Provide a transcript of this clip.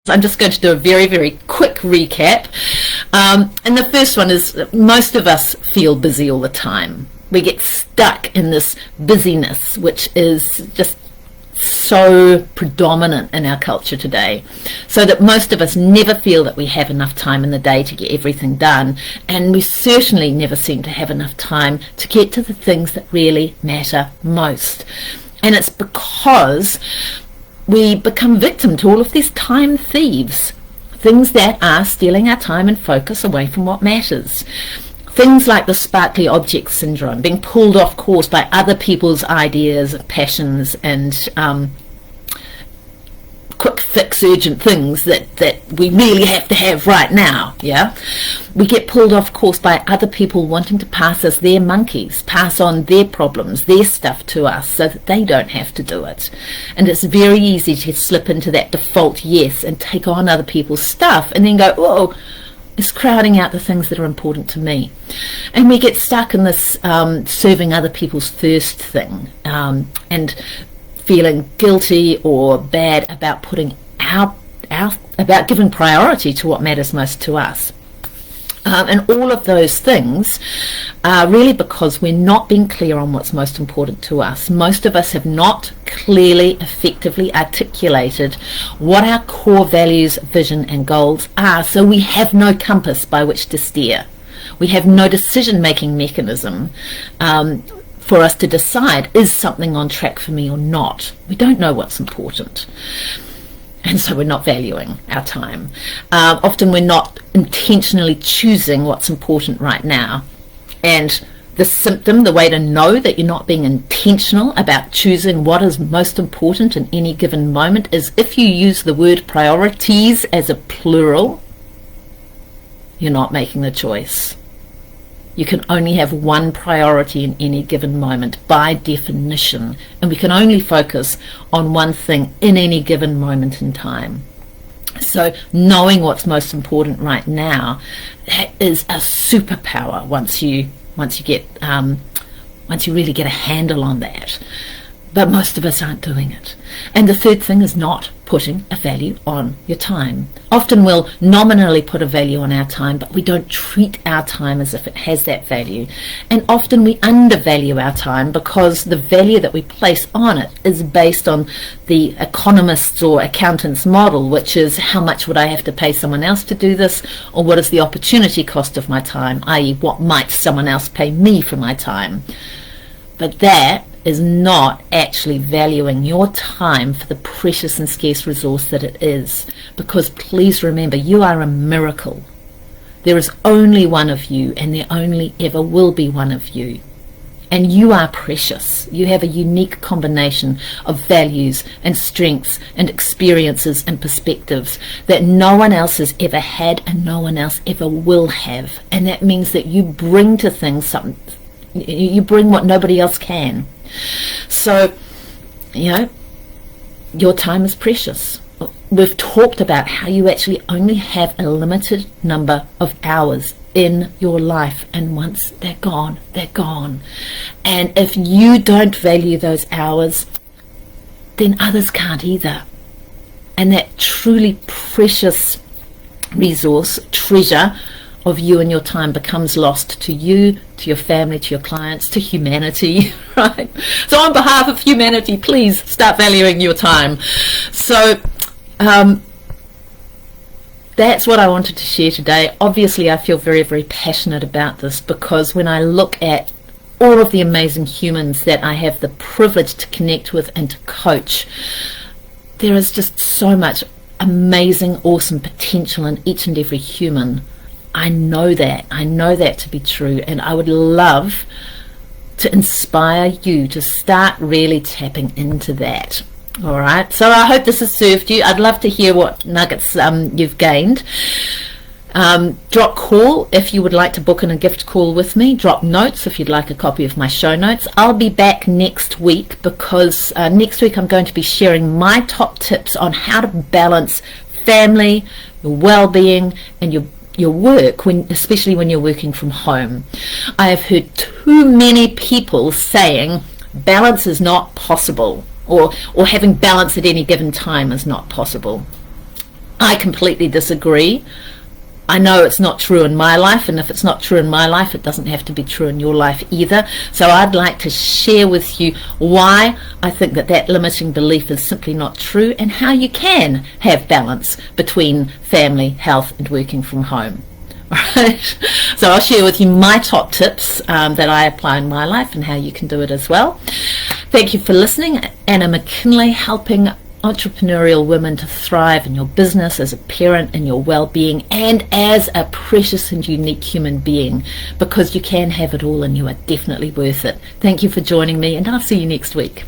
I'm just going to do a very, very quick recap. And the first one is most of us feel busy all the time. We get stuck in this busyness, which is just so predominant in our culture today, so that most of us never feel that we have enough time in the day to get everything done, and we certainly never seem to have enough time to get to the things that really matter most. And it's because we become victim to all of these time thieves, things that are stealing our time and focus away from what matters. Things like the sparkly object syndrome, being pulled off course by other people's ideas, passions, and quick fix urgent things that we really have to have right now. Yeah, we get pulled off course by other people wanting to pass us their monkeys, pass on their problems, their stuff to us, so that they don't have to do it. And it's very easy to slip into that default yes and take on other people's stuff and then go, oh, it's crowding out the things that are important to me. And we get stuck in this serving other people's thirst thing, and feeling guilty or bad about putting about giving priority to what matters most to us. And all of those things are really because we're not being clear on what's most important to us. Most of us have not clearly, effectively articulated what our core values, vision and goals are, so we have no compass by which to steer. We have no decision-making mechanism for us to decide, is something on track for me or not. We don't know what's important. And so we're not valuing our time. Often we're not intentionally choosing what's important right now. And the symptom, the way to know that you're not being intentional about choosing what is most important in any given moment, is if you use the word priorities as a plural, you're not making the choice. You can only have one priority in any given moment by definition, and we can only focus on one thing in any given moment in time. So knowing what's most important right now, that is a superpower once you really get a handle on that. But most of us aren't doing it. And the third thing is not putting a value on your time. Often we'll nominally put a value on our time, but we don't treat our time as if it has that value. And often we undervalue our time because the value that we place on it is based on the economist's or accountant's model, which is how much would I have to pay someone else to do this, or what is the opportunity cost of my time, i.e. what might someone else pay me for my time. But that is not actually valuing your time for the precious and scarce resource that it is. Because please remember, you are a miracle. There is only one of you, and there only ever will be one of you. And you are precious. You have a unique combination of values and strengths and experiences and perspectives that no one else has ever had and no one else ever will have. And that means that you bring to things something. You bring what nobody else can. So, your time is precious. We've talked about how you actually only have a limited number of hours in your life, and once they're gone, they're gone. And if you don't value those hours, then others can't either. And that truly precious resource, treasure of you and your time becomes lost to you, to your family, to your clients, to humanity, right? So on behalf of humanity, please start valuing your time. So that's what I wanted to share today. Obviously, I feel very, very passionate about this because when I look at all of the amazing humans that I have the privilege to connect with and to coach, there is just so much amazing, awesome potential in each and every human. I know that to be true, and I would love to inspire you to start really tapping into that. All right, so I hope this has served you. I'd love to hear what nuggets you've gained. Drop call if you would like to book in a gift call with me. Drop notes if you'd like a copy of my show notes. I'll be back next week because next week I'm going to be sharing my top tips on how to balance family, your well-being, and your work, especially when you're working from home. I have heard too many people saying balance is not possible, or having balance at any given time is not possible. I completely disagree. I know it's not true in my life, and if it's not true in my life, it doesn't have to be true in your life either. So I'd like to share with you why I think that limiting belief is simply not true, and how you can have balance between family, health, and working from home. Alright, so I'll share with you my top tips that I apply in my life and how you can do it as well. Thank you for listening. Anna McKinley, helping entrepreneurial women to thrive in your business, as a parent, in your well-being, and as a precious and unique human being, because you can have it all and you are definitely worth it. Thank you for joining me, and I'll see you next week.